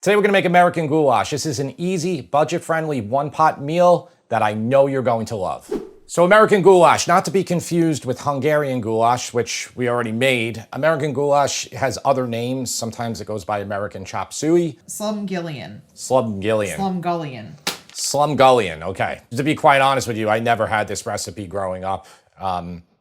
Today we're gonna make American goulash. This is an easy, budget-friendly one-pot meal that I know you're going to love. So American goulash, not to be confused with Hungarian goulash, which we already made. American goulash has other names. Sometimes it goes by American chop suey. Slumgullion. Slumgullion. Slumgullion. Slumgullion, okay. To be quite honest with you, I never had this recipe growing up.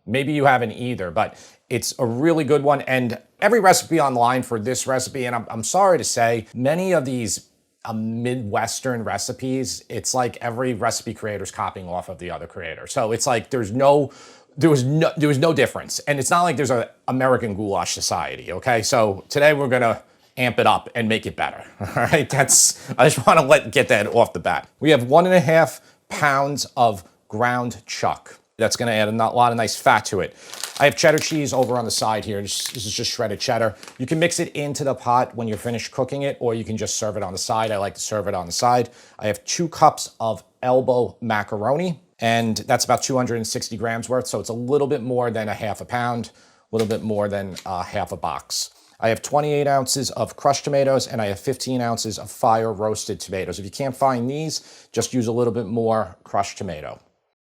Maybe you haven't either, but it's a really good one. And every recipe online for this recipe, and I'm sorry to say, many of these Midwestern recipes, it's like every recipe creator's copying off of the other creator. So it's like there was no difference. And it's not like there's an American Goulash Society, okay? So today we're gonna amp it up and make it better, all right? I just wanna get that off the bat. We have 1.5 pounds of ground chuck. That's gonna add a lot of nice fat to it. I have cheddar cheese over on the side here. This is just shredded cheddar. You can mix it into the pot when you're finished cooking it, or you can just serve it on the side. I like to serve it on the side. I have 2 cups of elbow macaroni, and that's about 260 grams worth, so it's a little bit more than 1/2 pound, a little bit more than half a box. I have 28 ounces of crushed tomatoes, and I have 15 ounces of fire roasted tomatoes. If you can't find these, just use a little bit more crushed tomato.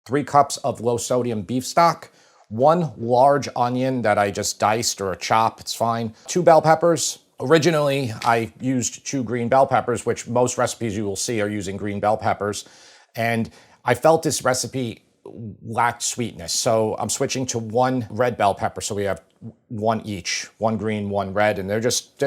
3 cups of low sodium beef stock, 1 large onion that I just diced or chopped, it's fine. 2 bell peppers. Originally, I used 2 green bell peppers, which most recipes you will see are using green bell peppers. And I felt this recipe lacked sweetness. So I'm switching to 1 red bell pepper. So we have 1 each, 1 green, 1 red, and they're just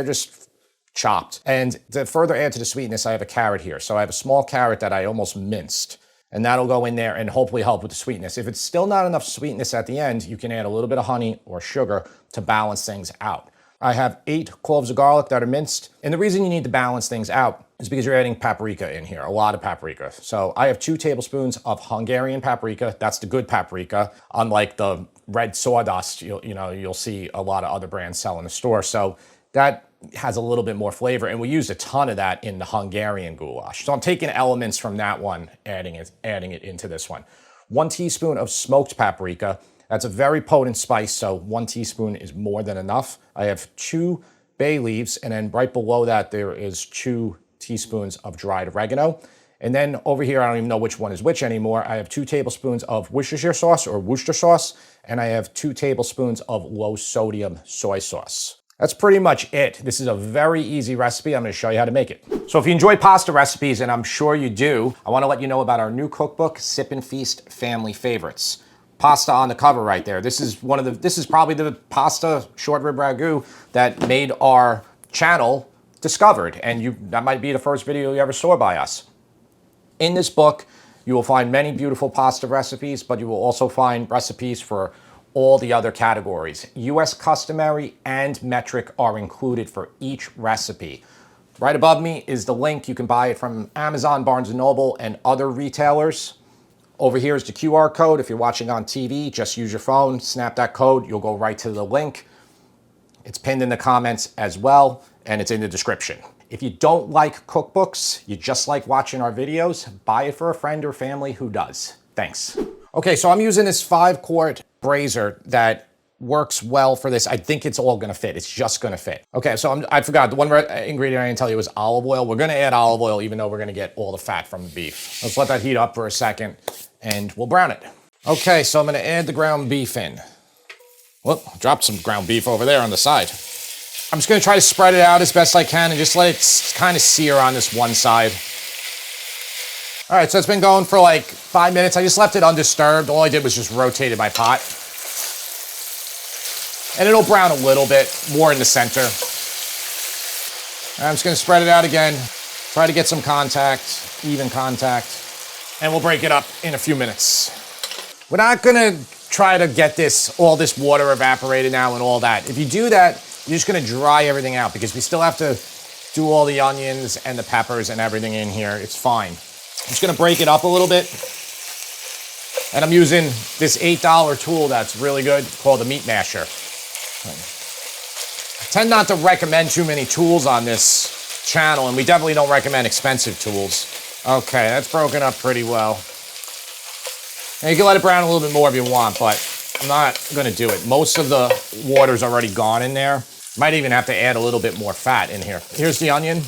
chopped. And to further add to the sweetness, I have a carrot here. So I have a small carrot that I almost minced. And that'll go in there and hopefully help with the sweetness. If it's still not enough sweetness at the end, you can add a little bit of honey or sugar to balance things out. I have 8 cloves of garlic that are minced. And the reason you need to balance things out is because you're adding paprika in here, a lot of paprika. So I have 2 tablespoons of Hungarian paprika. That's the good paprika. Unlike the red sawdust, you'll see a lot of other brands sell in the store. So that has a little bit more flavor, and we used a ton of that in the Hungarian goulash. So I'm taking elements from that one, adding it into this one. 1 teaspoon of smoked paprika. That's a very potent spice, so 1 teaspoon is more than enough. I have 2 bay leaves, and then right below that there is 2 teaspoons of dried oregano. And then over here, I don't even know which one is which anymore. I have 2 tablespoons of Worcestershire sauce or Worcester sauce, and I have 2 tablespoons of low sodium soy sauce. That's pretty much it. This is a very easy recipe. I'm gonna show you how to make it. So if you enjoy pasta recipes, and I'm sure you do, I wanna let you know about our new cookbook, Sip and Feast Family Favorites. Pasta on the cover right there. This is probably the pasta short rib ragu that made our channel discovered, and that might be the first video you ever saw by us. In this book, you will find many beautiful pasta recipes, but you will also find recipes for all the other categories. US customary and metric are included for each recipe. Right above me is the link. You can buy it from Amazon, Barnes & Noble, and other retailers. Over here is the QR code. If you're watching on TV, just use your phone, snap that code, you'll go right to the link. It's pinned in the comments as well, and it's in the description. If you don't like cookbooks, you just like watching our videos, buy it for a friend or family who does. Thanks. Okay, so I'm using this 5-quart brazier that works well for this. I think it's all gonna fit. It's just gonna fit. Okay, so I forgot, the one ingredient I didn't tell you was olive oil. We're gonna add olive oil even though we're gonna get all the fat from the beef. Let's let that heat up for a second and we'll brown it. Okay, so I'm gonna add the ground beef in. Whoop, dropped some ground beef over there on the side. I'm just gonna try to spread it out as best I can and just let it kind of sear on this one side. All right, so it's been going for like 5 minutes. I just left it undisturbed. All I did was just rotated my pot. And it'll brown a little bit more in the center. I'm just gonna spread it out again. Try to get some contact, even contact. And we'll break it up in a few minutes. We're not gonna try to get all this water evaporated now and all that. If you do that, you're just gonna dry everything out because we still have to do all the onions and the peppers and everything in here. It's fine. I'm just gonna break it up a little bit. And I'm using this $8 tool that's really good called the Meat Masher. I tend not to recommend too many tools on this channel, and we definitely don't recommend expensive tools. Okay, that's broken up pretty well. And you can let it brown a little bit more if you want, but I'm not gonna do it. Most of the water's already gone in there. Might even have to add a little bit more fat in here. Here's the onion.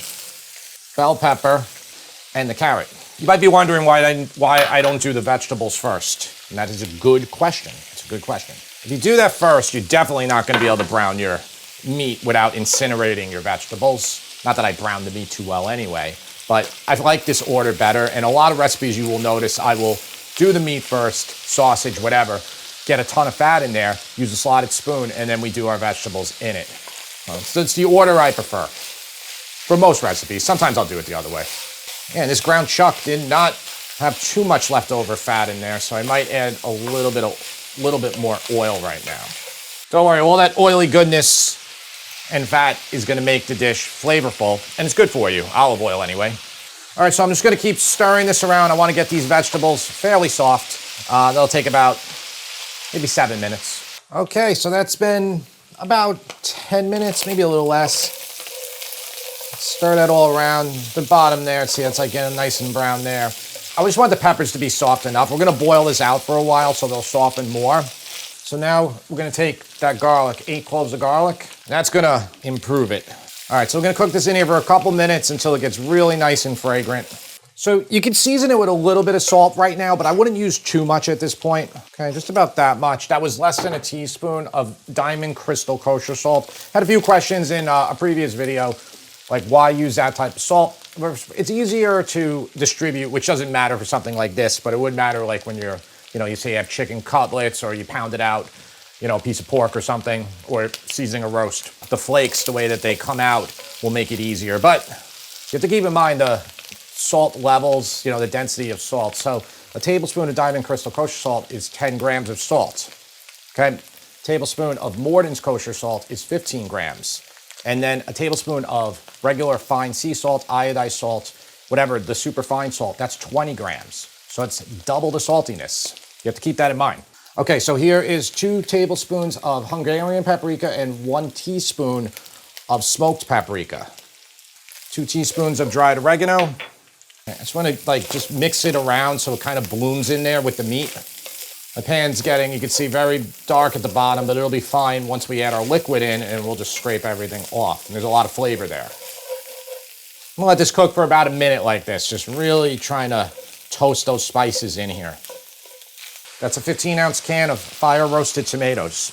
bell pepper, and the carrot. You might be wondering why I don't do the vegetables first. And that is a good question. It's a good question. If you do that first, you're definitely not going to be able to brown your meat without incinerating your vegetables. Not that I brown the meat too well anyway, but I like this order better. And a lot of recipes you will notice I will do the meat first, sausage, whatever, get a ton of fat in there, use a slotted spoon, and then we do our vegetables in it. So it's the order I prefer for most recipes. Sometimes I'll do it the other way. And this ground chuck did not have too much leftover fat in there, so I might add a little bit more oil right now. Don't worry, all that oily goodness and fat is going to make the dish flavorful, and it's good for you. Olive oil anyway. All right, so I'm just going to keep stirring this around. I want to get these vegetables fairly soft. They'll take about maybe 7 minutes. Okay, so that's been about 10 minutes, maybe a little less. Stir that all around the bottom there. See, it's like getting nice and brown there. I just want the peppers to be soft enough. We're going to boil this out for a while so they'll soften more. So now we're going to take that garlic, 8 cloves of garlic. That's going to improve it. All right, so we're going to cook this in here for a couple minutes until it gets really nice and fragrant. So you can season it with a little bit of salt right now, but I wouldn't use too much at this point. Okay, just about that much. That was less than a teaspoon of Diamond Crystal Kosher salt. Had a few questions in a previous video, like why use that type of salt? It's easier to distribute, which doesn't matter for something like this, but it would matter like when you're, you say you have chicken cutlets or you pound it out, a piece of pork or something, or seasoning a roast. The flakes, the way that they come out, will make it easier. But you have to keep in mind the salt levels, the density of salt. So a tablespoon of Diamond Crystal Kosher salt is 10 grams of salt. Okay, a tablespoon of Morton's kosher salt is 15 grams. And then a tablespoon of regular fine sea salt, iodized salt, whatever, the super fine salt, that's 20 grams. So it's double the saltiness. You have to keep that in mind. Okay, so here is 2 tablespoons of Hungarian paprika and 1 teaspoon of smoked paprika. 2 teaspoons of dried oregano. I just want to just mix it around so it kind of blooms in there with the meat. My pan's getting, you can see, very dark at the bottom, but it'll be fine once we add our liquid in, and we'll just scrape everything off. And there's a lot of flavor there. I'm gonna let this cook for about a minute like this, just really trying to toast those spices in here. That's a 15-ounce can of fire-roasted tomatoes.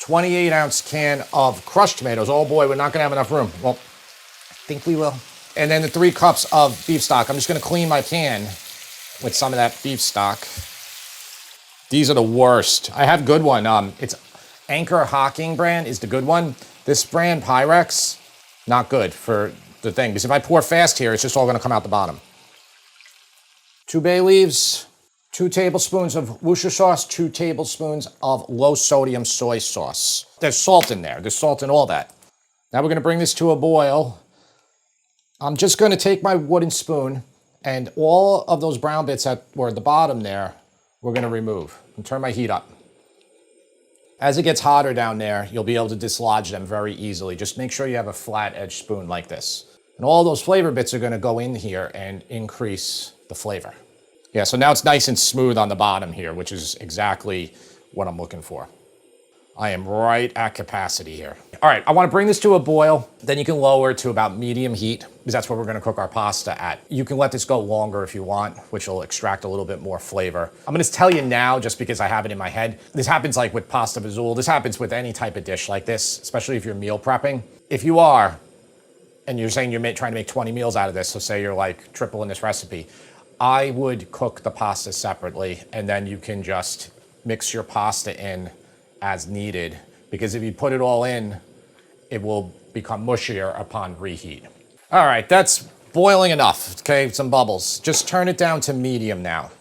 28-ounce can of crushed tomatoes. Oh boy, we're not gonna have enough room. Well, I think we will. And then the 3 cups of beef stock. I'm just gonna clean my pan with some of that beef stock. These are the worst. I have good one. It's Anchor Hocking brand is the good one. This brand, Pyrex, not good for the thing. Because if I pour fast here, it's just all gonna come out the bottom. 2 bay leaves, 2 tablespoons of Worcestershire sauce, 2 tablespoons of low sodium soy sauce. There's salt in there. There's salt in all that. Now we're gonna bring this to a boil. I'm just gonna take my wooden spoon and all of those brown bits that were at the bottom there, we're gonna remove and turn my heat up. As it gets hotter down there, you'll be able to dislodge them very easily. Just make sure you have a flat edge spoon like this. And all those flavor bits are gonna go in here and increase the flavor. Yeah, so now it's nice and smooth on the bottom here, which is exactly what I'm looking for. I am right at capacity here. All right, I wanna bring this to a boil, then you can lower it to about medium heat, because that's where we're gonna cook our pasta at. You can let this go longer if you want, which will extract a little bit more flavor. I'm gonna tell you now, just because I have it in my head, this happens like with pasta vazul, this happens with any type of dish like this, especially if you're meal prepping. If you are, and you're saying you're trying to make 20 meals out of this, so say you're like tripling this recipe, I would cook the pasta separately, and then you can just mix your pasta in as needed, because if you put it all in, it will become mushier upon reheat. All right, that's boiling enough, okay, some bubbles. Just turn it down to medium now.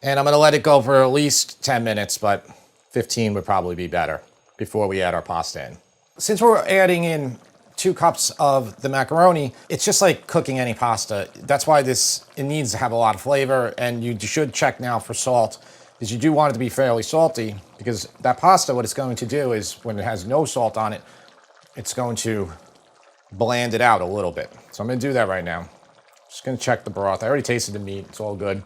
And I'm gonna let it go for at least 10 minutes, but 15 would probably be better before we add our pasta in. Since we're adding in 2 cups of the macaroni, it's just like cooking any pasta. That's why it needs to have a lot of flavor, and you should check now for salt, because you do want it to be fairly salty, because that pasta, what it's going to do is when it has no salt on it, it's going to bland it out a little bit. So I'm gonna do that right now. Just gonna check the broth. I already tasted the meat, it's all good.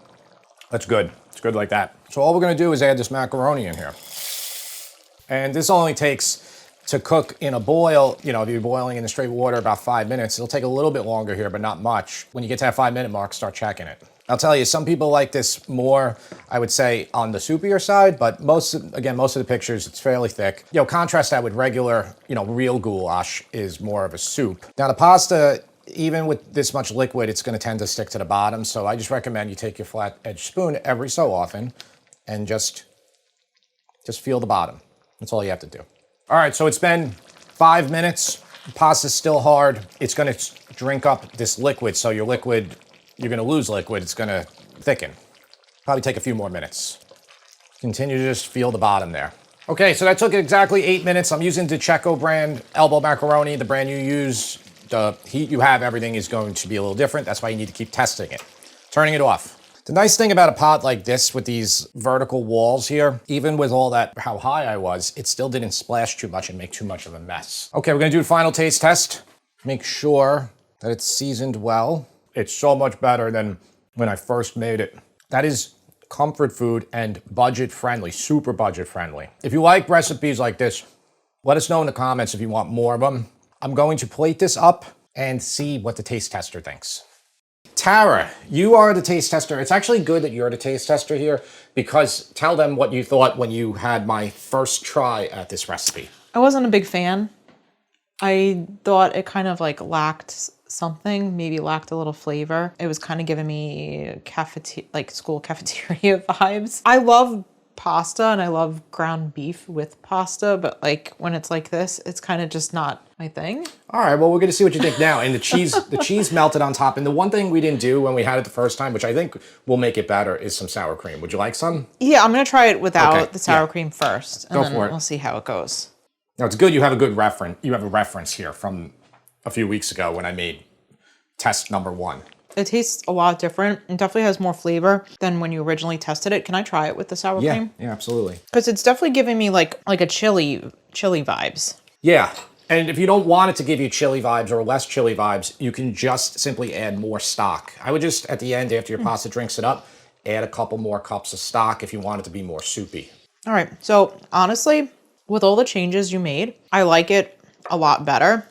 That's good, it's good like that. So all we're gonna do is add this macaroni in here. And this only takes to cook in a boil, you know, if you're boiling in the straight water about 5 minutes, it'll take a little bit longer here, but not much. When you get to that 5-minute mark, start checking it. I'll tell you, some people like this more, I would say, on the soupier side, but most of the pictures, it's fairly thick. You know, contrast that with regular, you know, real goulash is more of a soup. Now the pasta, even with this much liquid, it's gonna tend to stick to the bottom, so I just recommend you take your flat edge spoon every so often and just feel the bottom. That's all you have to do. All right, so it's been 5 minutes. The pasta's still hard. It's gonna drink up this liquid, so your liquid, you're gonna lose liquid, it's gonna thicken. Probably take a few more minutes. Continue to just feel the bottom there. Okay, so that took exactly 8 minutes. I'm using the Checo brand elbow macaroni. The brand you use, the heat you have, everything is going to be a little different. That's why you need to keep testing it. Turning it off. The nice thing about a pot like this with these vertical walls here, even with all that, how high I was, it still didn't splash too much and make too much of a mess. Okay, we're gonna do the final taste test. Make sure that it's seasoned well. It's so much better than when I first made it. That is comfort food and budget friendly, super budget friendly. If you like recipes like this, let us know in the comments if you want more of them. I'm going to plate this up and see what the taste tester thinks. Tara, you are the taste tester. It's actually good that you're the taste tester here because tell them what you thought when you had my first try at this recipe. I wasn't a big fan. I thought it kind of like lacked something, maybe lacked a little flavor. It was kind of giving me school cafeteria vibes. I love pasta and I love ground beef with pasta, but like when it's like this, it's kind of just not my thing. All right, well, we're gonna see what you think now. And the cheese melted on top. And the one thing we didn't do when we had it the first time, which I think will make it better, is some sour cream. Would you like some? Yeah, I'm gonna try it without the sour cream first, and then we'll see how it goes. Now it's good you have a good reference. You have a reference here from a few weeks ago when I made test number 1. It tastes a lot different. It definitely has more flavor than when you originally tested it. Can I try it with the sour cream? Yeah, absolutely. Because it's definitely giving me like a chili vibes. Yeah, and if you don't want it to give you chili vibes or less chili vibes, you can just simply add more stock. I would just, at the end, after your pasta drinks it up, add a couple more cups of stock if you want it to be more soupy. All right, so honestly, with all the changes you made, I like it a lot better.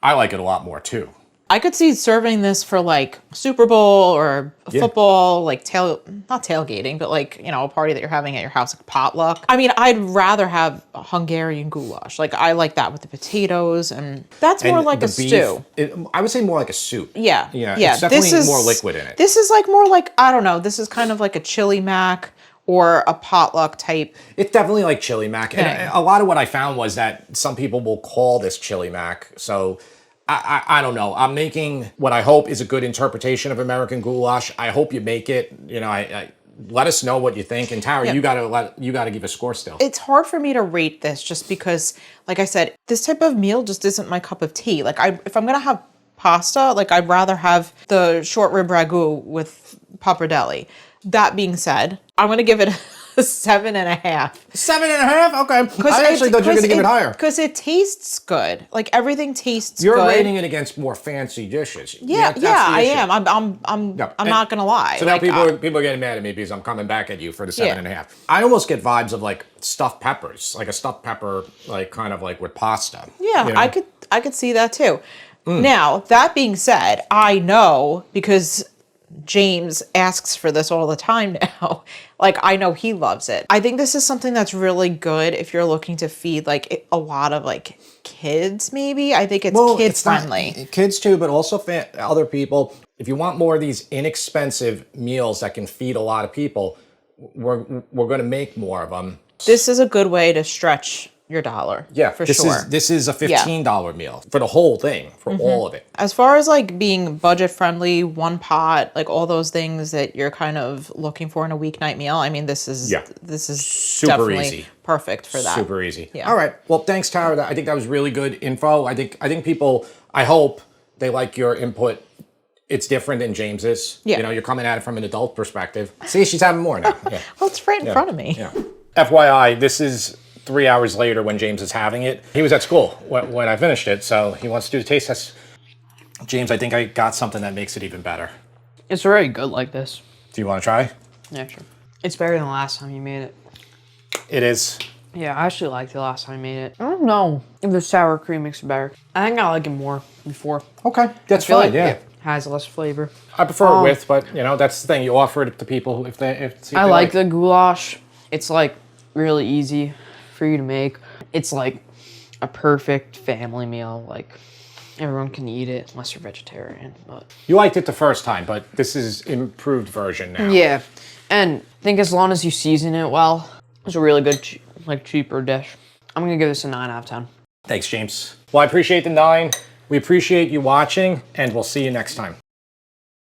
I like it a lot more too. I could see serving this for like Super Bowl or football, like not tailgating, but like, you know, a party that you're having at your house, like potluck. I mean, I'd rather have a Hungarian goulash. Like I like that with the potatoes, and that's more like a stew. I would say more like a soup. Yeah. It's definitely more liquid in it. This is like more like, I don't know, this is kind of like a chili mac or a potluck type. It's definitely like chili mac. And a lot of what I found was that some people will call this chili mac. So I don't know. I'm making what I hope is a good interpretation of American goulash. I hope you make it. You know, I let us know what you think. And Tara, you gotta give a score still. It's hard for me to rate this just because, like I said, this type of meal just isn't my cup of tea. Like if I'm gonna have pasta, like I'd rather have the short rib ragu with pappardelle. That being said, I'm gonna give it a 7.5. 7.5? Okay. I actually thought you were gonna give it higher. Because it tastes good. Like everything tastes good. You're rating it against more fancy dishes. Yeah, I am. I'm not gonna lie. So now people are getting mad at me because I'm coming back at you for the 7.5. I almost get vibes of like stuffed peppers, like a stuffed pepper, like kind of like with pasta. Yeah, you know? I could see that too. Now, that being said, I know because James asks for this all the time now. Like, I know he loves it. I think this is something that's really good if you're looking to feed like a lot of like kids, maybe. I think it's kid friendly. Kids too, but also other people. If you want more of these inexpensive meals that can feed a lot of people, we're going to make more of them. This is a good way to stretch your dollar. Yeah, for sure. This is a $15 meal for the whole thing, for all of it. As far as like being budget friendly, one pot, like all those things that you're kind of looking for in a weeknight meal. I mean, this is super definitely easy. Perfect for that. Super easy. Yeah. All right. Well, thanks, Tara. I think that was really good info. I think people, I hope they like your input. It's different than James's. Yeah. You know, you're coming at it from an adult perspective. See, she's having more now. Yeah. Well, it's right in front of me. Yeah. FYI, this is 3 hours later when James is having it. He was at school when I finished it, so he wants to do the taste test. James, I think I got something that makes it even better. It's very good like this. Do you want to try? Yeah, sure. It's better than the last time you made it. It is. Yeah, I actually liked it last time I made it. I don't know if the sour cream makes it better. I think I liked it more before. Okay, that's I feel fine. like Yeah, it has less flavor. I prefer it with, but you know that's the thing. You offer it to people who- if they see if I they like the goulash. It's like really easy for you to make. It's like a perfect family meal. Like everyone can eat it unless you're vegetarian. But You liked it the first time, but this is improved version now. yeah, and I think as long as you season it well, it's a really good cheaper dish. I'm gonna give this a 9 out of 10. Thanks, James. Well, I appreciate the 9. We appreciate you watching, and we'll see you next time.